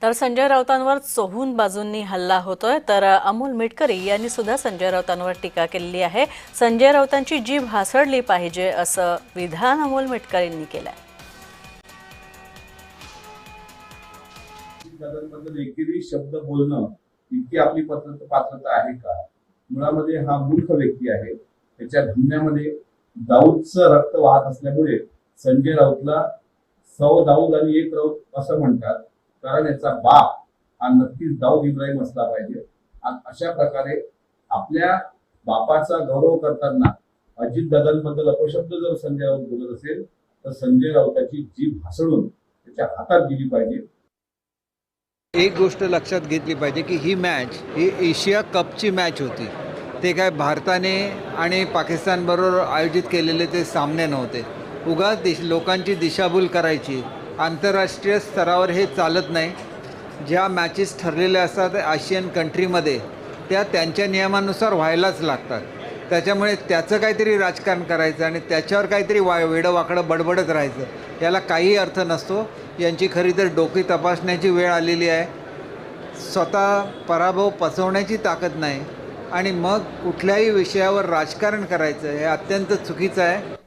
तर संजय राऊतांवर चोहून बाजूंनी हल्ला होतोय। तर अमोल मिटकरी यांनी सुद्धा संजय राऊतांवर टीका केली आहे। संजय राऊतांची जीभ हासडली पाहिजे असं विधान अमोल मिटकरींनी केलंय। दादांबद्दल एकेरी शब्द बोलणं इतकी आपली पात्रता आहे का? मुळामध्ये हा मूर्ख व्यक्ती आहे। त्याच्या धुण्यामध्ये दाऊदचं रक्त वाहत असल्यामुळे संजय राऊतला 100 दाऊद आणि 1 राऊत असं म्हणतात, कारण याचा बाप हा नक्कीच दाऊद इब्राहिम असला पाहिजे। अशा प्रकारे आपल्या बापाचा गौरव करताना अजित दादांबद्दल अपशब्द जर संजय राऊत बोलत असेल तर संजय राऊताची जीभ हासडून त्याच्या हातात दिली पाहिजे। एक गोष्ट लक्षात घेतली पाहिजे की ही मॅच ही एशिया कपची मॅच होती। ते काय भारताने आणि पाकिस्तानबरोबर आयोजित केलेले ते सामने नव्हते। उगाच लोकांची दिशाभूल करायची, आंतरराष्ट्रीय स्तरावर हे चालत नाही। ज्या मॅचेस ठरलेल्या असतात आशियन कंट्रीमध्ये त्या त्यांच्या नियमानुसार व्हायलाच लागतात। त्याच्यामुळे त्याचं काहीतरी राजकारण करायचं आणि त्याच्यावर काहीतरी वेडं वाकडं बडबडत राहायचं, याला काही अर्थ नसतो। यांची खरी तर डोकी तपासण्याची वेळ आलेली आहे। स्वतः पराभव पचवण्याची ताकद नाही आणि मग कुठल्याही विषयावर राजकारण करायचं हे अत्यंत चुकीचं आहे।